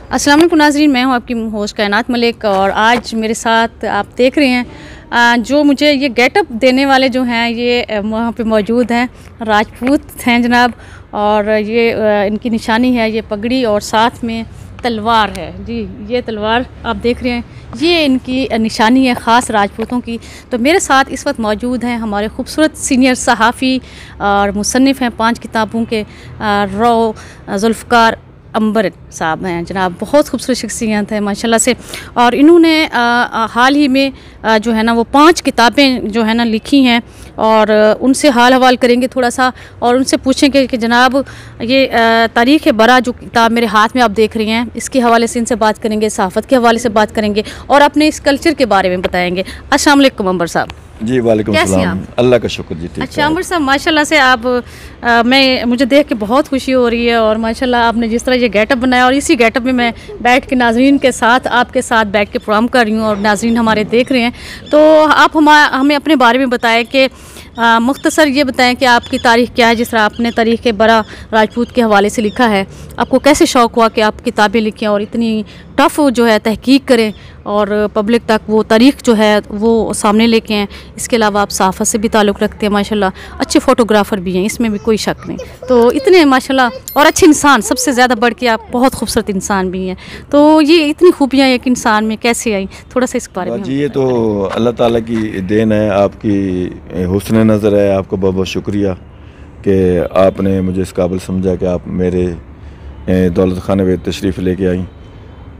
अस्सलाम वालेकुम नाज़रीन, मैं हूं आपकी होस्ट कायनात मलिक और आज मेरे साथ आप देख रहे हैं जो मुझे ये गेटअप देने वाले जो हैं ये वहाँ पे मौजूद हैं, राजपूत हैं जनाब। और ये इनकी निशानी है ये पगड़ी और साथ में तलवार है जी। ये तलवार आप देख रहे हैं, ये इनकी निशानी है ख़ास राजपूतों की। तो मेरे साथ इस वक्त मौजूद हैं हमारे खूबसूरत सीनियर सहाफ़ी और मुसन्निफ़ हैं 5 किताबों के रौ जुल्फ़कार अंबर साहब हैं जनाब। बहुत खूबसूरत शख्सियत है माशाल्लाह से। और इन्होंने हाल ही में जो है ना वो 5 किताबें जो है ना लिखी हैं और उनसे हाल हवाल करेंगे थोड़ा सा और उनसे पूछेंगे कि जनाब ये तारीख़ बरा जो किताब मेरे हाथ में आप देख रही हैं इसके हवाले से इनसे बात करेंगे, सहाफ़त के हवाले से बात करेंगे और अपने इस कल्चर के बारे में बताएंगे। अस्सलाम वालेकुम अंबर साहब। जी वालेकुम सलाम, अल्लाह का शुक्र जी। अच्छा अंबर साहब, माशाल्लाह से आप मुझे देख के बहुत खुशी हो रही है और माशाल्लाह आपने जिस तरह ये गेटअप बनाया और इसी गेटअप में मैं बैठ के नाजरीन के साथ आपके साथ बैठ के प्रोग्राम कर रही हूँ और नाजरीन हमारे देख रहे हैं। तो आप हमें अपने बारे में बताएं कि मुख्तसर ये बताएं कि आपकी तारीख़ क्या है। जिस तरह आपने तारीख़ बरा राजपूत के हवाले से लिखा है, आपको कैसे शौक़ हुआ कि आप किताबें लिखें और इतनी टफ़ जो है तहकीक करें और पब्लिक तक वो तारीख़ जो है वो सामने लेके आएँ। इसके अलावा आप सहाफ़त से भी ताल्लुक़ रखते हैं माशाल्लाह, अच्छे फ़ोटोग्राफ़र भी हैं, इसमें भी कोई शक नहीं। तो इतने माशाल्लाह और अच्छे इंसान, सबसे ज़्यादा बढ़ के आप बहुत खूबसूरत इंसान भी हैं। तो ये इतनी खूबियाँ एक इंसान में कैसे आई, थोड़ा सा इस बारे में जी। ये तो अल्लाह ताला की देन है, आपकी हुस्न नज़र है। आपका बहुत बहुत शुक्रिया कि आपने मुझे इस काबिल समझा कि आप मेरे दौलत खाने में तशरीफ़ लेके आई।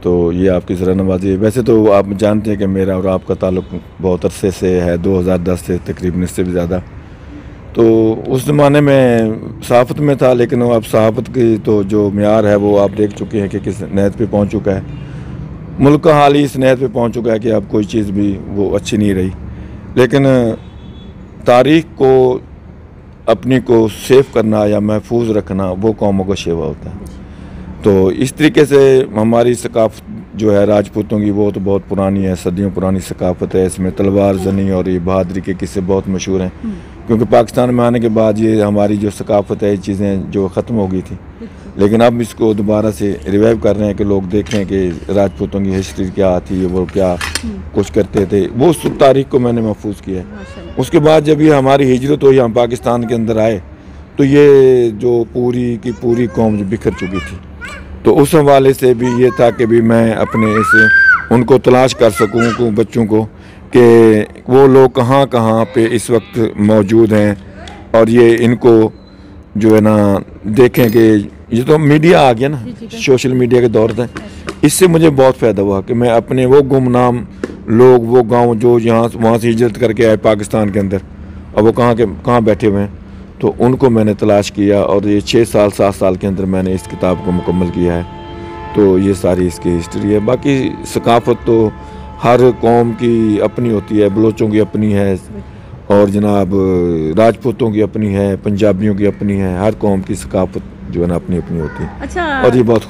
तो ये आपकी ज़रा नवाज़ी है। वैसे तो आप जानते हैं कि मेरा और आपका ताल्लुक़ बहुत अरसे से है, 2010 से तकरीबन, इससे भी ज़्यादा। तो उस ज़माने में सहाफ़त में था, लेकिन अब सहाफ़त की तो जो मेयार है वो आप देख चुके हैं कि किस नहत पे पहुंच चुका है। मुल्क का हाल ही इस नहत पे पहुंच चुका है कि अब कोई चीज़ भी वो अच्छी नहीं रही। लेकिन तारीख़ को अपनी को सेव करना या महफूज रखना वो कौमों का शेवा होता है। तो इस तरीके से हमारी सकाफ़त जो है राजपूतों की वो तो बहुत पुरानी है, सदियों पुरानी सकाफ़त है। इसमें तलवार जनी और ये बहादरी के किस्से बहुत मशहूर हैं, क्योंकि पाकिस्तान में आने के बाद ये हमारी जो सकाफ़त है ये चीज़ें जो ख़त्म हो गई थी। लेकिन अब इसको दोबारा से रिवाइव कर रहे हैं कि लोग देखें कि राजपूतों की हिस्ट्री क्या थी, वो क्या कुछ करते थे। वो उस तारीख़ को मैंने महफूज किया है। उसके बाद जब ये हमारी हिजरत हुई, हम पाकिस्तान के अंदर आए, तो ये जो पूरी की पूरी कौम जो बिखर चुकी थी, तो उस हवाले से भी ये था कि भी मैं अपने इस उनको तलाश कर सकूँ बच्चों को कि वो लोग कहाँ कहाँ पे इस वक्त मौजूद हैं और ये इनको जो है ना देखें कि ये तो मीडिया आ गया ना, सोशल मीडिया के दौर से। इससे मुझे बहुत फ़ायदा हुआ कि मैं अपने वो गुमनाम लोग, वो गांव जो यहाँ वहाँ से हिजरत करके आए पाकिस्तान के अंदर, और वो कहाँ बैठे हुए हैं, तो उनको मैंने तलाश किया और ये 6 साल 7 साल के अंदर मैंने इस किताब को मुकम्मल किया है। तो ये सारी इसकी हिस्ट्री है। बाकी सकाफ़त तो हर कौम की अपनी होती है, बलोचों की अपनी है और जनाब राजपूतों की अपनी है, पंजाबियों की अपनी है। हर कौम की सकाफ़त जो है ना अपनी अपनी होती है। अच्छा, और ये बहुत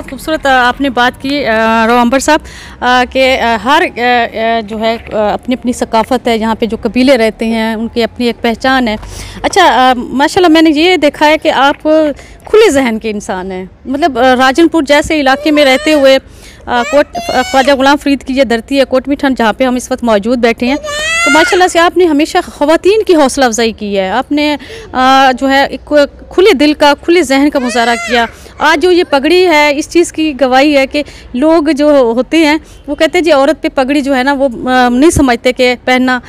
खूबसूरत आपने बात की रो अंबर साहब कि हर जो है अपनी अपनी सकाफ़त है, यहाँ पे जो कबीले रहते हैं उनकी अपनी एक पहचान है। अच्छा माशाल्लाह मैंने ये देखा है कि आप खुले जहन के इंसान हैं। मतलब राजनपुर जैसे इलाके में रहते हुए ख्वाजा गुलाम फरीद की ये धरती है कोट मिठान, जहाँ पे हम इस वक्त मौजूद बैठे हैं, तो माशाल्लाह से आपने हमेशा ख़वातीन की हौसला अफजाई की है। आपने जो है एक खुले दिल का, खुले जहन का मुजाहरा किया। आज जो ये पगड़ी है इस चीज़ की गवाही है कि लोग जो होते हैं वो कहते हैं जी औरत पे पगड़ी जो है ना वो नहीं समझते कि पहनना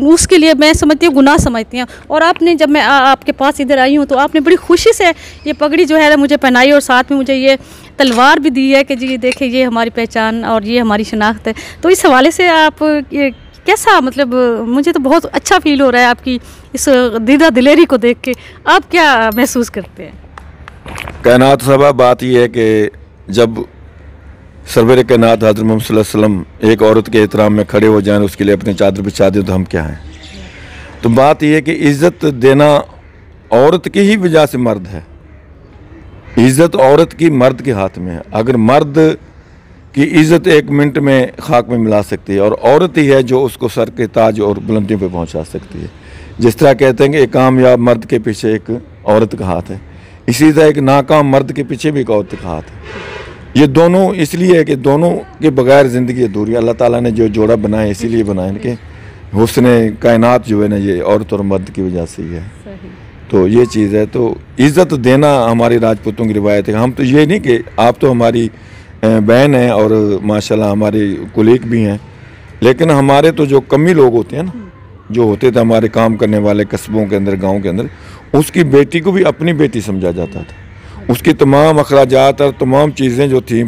उसके लिए मैं समझती हूँ गुनाह समझती हैं। और आपने जब मैं आपके पास इधर आई हूँ तो आपने बड़ी खुशी से ये पगड़ी जो है मुझे पहनाई और साथ में मुझे ये तलवार भी दी है कि जी देखिए ये हमारी पहचान और ये हमारी शनाख्त है। तो इस हवाले से आप कैसा, मतलब मुझे तो बहुत अच्छा फील हो रहा है आपकी इस दीदा दिलेरी को देख के। आप क्या महसूस करते हैं? कायनात साहबा, बात यह है कि जब सरवर कायनात हज़रत मोहम्मद सल्लल्लाहु अलैहि वसल्लम एक औरत के एहतराम में खड़े हो जाएं, उसके लिए अपनी चादर बिछा दें, तो हम क्या हैं? तो बात यह है कि इज़्ज़त देना औरत की ही वजह से मर्द है। इज़्ज़त औरत की मर्द के हाथ में है। अगर मर्द की इज़्ज़त 1 मिनट में खाक में मिला सकती है और औरत ही है जो उसको सर के ताज और बुलंदियों पे पहुंचा सकती है। जिस तरह कहते हैं कि एक कामयाब मर्द के पीछे एक औरत का हाथ है, इसी तरह एक नाकाम मर्द के पीछे भी एक औरत का हाथ है। ये दोनों इसलिए है कि दोनों के बगैर ज़िंदगी अधूरी है। अल्लाह ताला ने जो जोड़ा बनाया इसीलिए बनाया कि हुस्न कायनात जो है ना ये औरत और मर्द की वजह से ही है। तो ये चीज़ है। तो इज़्ज़त देना हमारी राजपूतों की रिवायत है। हम तो ये नहीं कि आप तो हमारी बहन हैं और माशाल्लाह हमारे कुलीग भी हैं, लेकिन हमारे तो जो कमी लोग होते हैं ना, जो होते थे हमारे काम करने वाले कस्बों के अंदर, गाँव के अंदर, उसकी बेटी को भी अपनी बेटी समझा जाता था। उसकी तमाम अखराजात और तमाम चीज़ें जो थी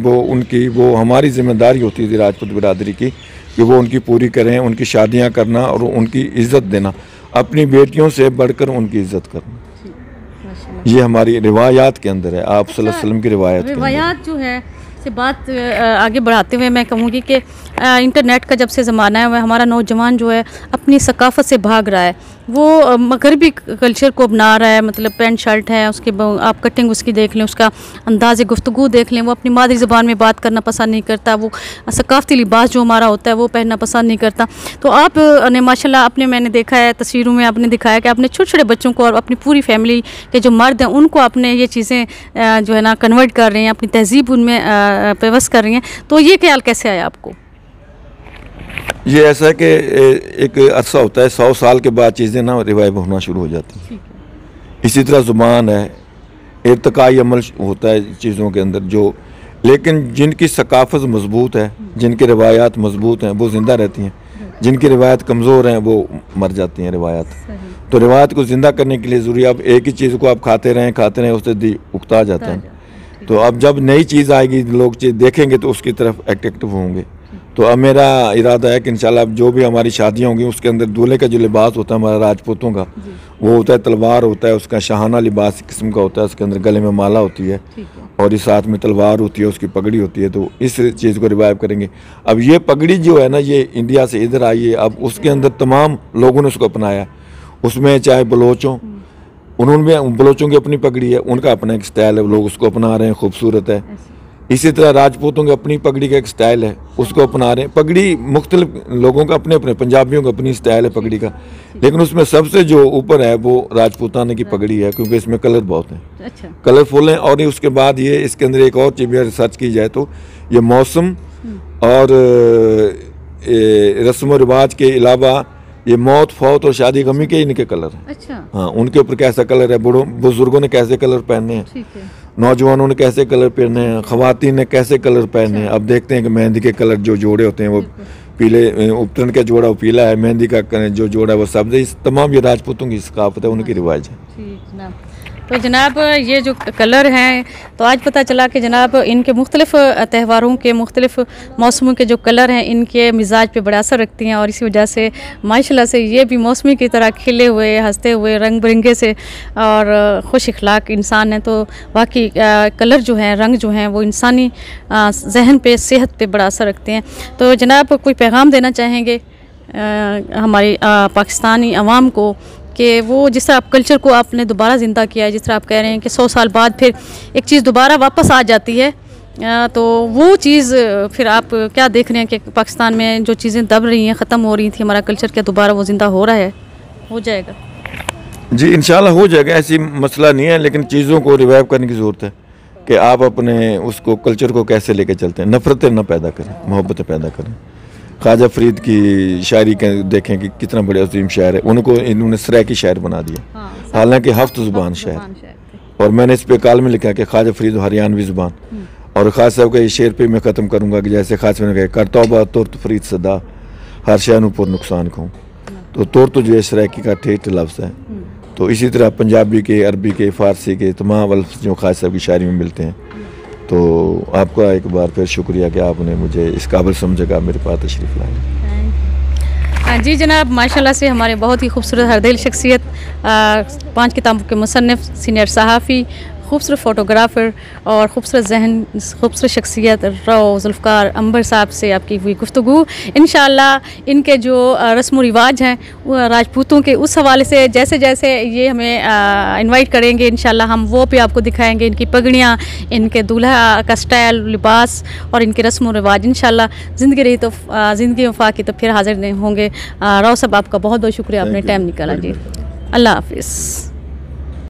वो हमारी जिम्मेदारी होती थी राजपूत बिरादरी की कि वो उनकी पूरी करें, उनकी शादियां करना और उनकी इज़्ज़त देना, अपनी बेटियों से बढ़कर उनकी इज़्ज़त करना। ये हमारी रिवायात के अंदर है, आप सल्लल्लाहु अलैहि वसल्लम की रिवायात जो है से बात आगे बढ़ाते हुए मैं कहूँगी कि इंटरनेट का जब से ज़माना है वह हमारा नौजवान जो है अपनी सकाफ़त से भाग रहा है, वो मगरबी कल्चर को अपना रहा है। मतलब पैंट शर्ट है उसके आप कटिंग उसकी देख लें, उसका अंदाज़ गुफ्तगू देख लें, वो अपनी मादरी ज़बान में बात करना पसंद नहीं करता, वो सकाफ़ती लिबास जो हमारा होता है वो पहनना पसंद नहीं करता। तो आप ने माशाल्लाह आपने मैंने देखा है तस्वीरों में आपने दिखाया कि आपने छोटे छोटे बच्चों को और अपनी पूरी फैमिली के जो मर्द हैं उनको आपने ये चीज़ें जो है ना कन्वर्ट कर रहे हैं, अपनी तहज़ीब उनमें पेवस कर रही हैं। तो ये ख्याल कैसे आया आपको? ये ऐसा है कि एक अरसा होता है, 100 साल के बाद चीज़ें ना रिवाइव होना शुरू हो जाती हैं। इसी तरह ज़ुबान है, इर्तिकाई अमल होता है चीज़ों के अंदर जो, लेकिन जिनकी सकाफ़त मजबूत है, जिनकी रिवायात मजबूत हैं वो ज़िंदा रहती हैं, जिनकी रिवायत कमज़ोर हैं वो मर जाती हैं रिवायात। तो रिवायत को ज़िंदा करने के लिए ज़रूरी, अब एक ही चीज़ को आप खाते रहें उससे दिल उकता जाता है। तो अब जब नई चीज़ आएगी लोग चीज़ देखेंगे तो उसकी तरफ एक्टिव होंगे। तो अब मेरा इरादा है कि इंशाल्लाह जो भी हमारी शादियाँ होंगी उसके अंदर दूल्हे का जो लिबास होता है हमारा राजपूतों का, वो होता है तलवार होता है, उसका शाहाना लिबास किस्म का होता है, उसके अंदर गले में माला होती है और इस हाथ में तलवार होती है, उसकी पगड़ी होती है। तो इस चीज़ को रिवाइव करेंगे। अब ये पगड़ी जो है ना ये इंडिया से इधर आई है, अब उसके अंदर तमाम लोगों ने उसको अपनाया। उसमें चाहे बलोचों, उन्होंने बलोचों की अपनी पगड़ी है, उनका अपना एक स्टाइल है, लोग उसको अपना रहे हैं, खूबसूरत है। इसी तरह राजपूतों की अपनी पगड़ी का एक स्टाइल है, उसको अपना रहे हैं। पगड़ी मुख्तलिफ लोगों का अपने अपने, पंजाबियों का अपनी स्टाइल है पगड़ी का, लेकिन उसमें सबसे जो ऊपर है वो राजपूताना की पगड़ी है, क्योंकि इसमें कलर बहुत हैं, अच्छा कलरफुल हैं। और उसके बाद ये इसके अंदर एक और चीज़ रिसर्च की जाए तो ये मौसम और रस्म व रिवाज के अलावा ये मौत फौत और शादी गमी के इनके कलर हैं। अच्छा। हाँ, उनके ऊपर कैसा कलर है, बूढ़ों बुजुर्गों ने कैसे कलर पहने हैं, नौजवानों ने कैसे कलर पहने हैं, ख़वातीन ने कैसे कलर पहने हैं। अब देखते हैं कि मेहंदी के कलर जो जोड़े होते हैं वो पीले, उपटन का जोड़ा वो पीला है, मेहंदी का जो जोड़ा है वो सब्ज़। इस तमाम ये राजपूतों की सकाफत है, उनकी रिवाज है। तो जनाब ये जो कलर हैं, तो आज पता चला कि जनाब इनके मुख्तलिफ़ त्योहारों के मुख्तलिफ़ मौसमों के जो कलर हैं इनके मिजाज पे बड़ा असर रखती हैं, और इसी वजह से माशाल्लाह से ये भी मौसमी की तरह खिले हुए, हंसते हुए, रंग बिरंगे से और खुश इखलाक इंसान हैं। तो वाकई कलर जो हैं, रंग जो हैं वो इंसानी जहन पे, सेहत पे बड़ा असर रखते हैं। तो जनाब कोई पैगाम देना चाहेंगे हमारी पाकिस्तानी अवाम को कि वो जिस तरह आप कल्चर को आपने दोबारा ज़िंदा किया है, जिस तरह आप कह रहे हैं कि 100 साल बाद फिर एक चीज़ दोबारा वापस आ जाती है, तो वो चीज़ फिर आप क्या देख रहे हैं कि पाकिस्तान में जो चीज़ें दब रही हैं, ख़त्म हो रही थी, हमारा कल्चर क्या दोबारा वो ज़िंदा हो रहा है, हो जाएगा? जी इंशाल्लाह हो जाएगा, ऐसी मसला नहीं है, लेकिन चीज़ों को रिवाइव करने की ज़रूरत है कि आप अपने उसको कल्चर को कैसे लेके चलते हैं। नफ़रतें न पैदा करें, मोहब्बतें पैदा करें। ख्वाजा फरीद की शायरी के देखें कि कितना बड़े अजीम शायर है, उनको इन्होंने सराय की शायर बना दिया, हालांकि हफ्त ज़ुबान शायर। और मैंने इस पे काल में लिखा कि ख्वाजा फरीद हरियाणवी ज़ुबान। और ख्वाजा साहब का ये शेर पे मैं ख़त्म करूँगा कि जैसे ख्वाजा ने कहा कर तौबा तुर्त फरीद सदा हर शहर पुर नुकसान कहूँ। तो तुर्त जो है सरायकी का ठेठ लफ्ज़ है। तो इसी तरह पंजाबी के, अरबी के, फ़ारसी के तमाम लफ्ज़ जो ख्वाजा साहब की शायरी में मिलते हैं। तो आपका एक बार फिर शुक्रिया कि आपने मुझे इस काबिल समझेगा मेरे पास तशरीफ़ लाए। जी जनाब, माशाल्लाह से हमारे बहुत ही खूबसूरत हरदिल शख्सियत, 5 किताबों के मुसन्निफ़, सीनियर सहाफ़ी, खूबसूरत फ़ोटोग्राफ़र और ख़ूबसूरत जहन, खूबसूरत शख्सियत ज़ुल्फ़कार अंबर साहब से आपकी हुई गुफ्तगू। इंशाअल्लाह इनके जो रस्म व रिवाज हैं वो राजपूतों के, उस हवाले से जैसे जैसे ये हमें इनवाइट करेंगे इंशाअल्लाह हम वो भी आपको दिखाएंगे, इनकी पगड़ियाँ, इनके दूल्हा का स्टाइल, लिबास और इनके रस्म व रिवाज। इंशाअल्लाह ज़िंदगी रही तो ज़िंदगी वफ़ा की तो फिर हाज़िर नहीं होंगे। राव साहब आपका बहुत बहुत शुक्रिया, आपने टाइम निकाला जी। अल्लाह हाफ़िज़।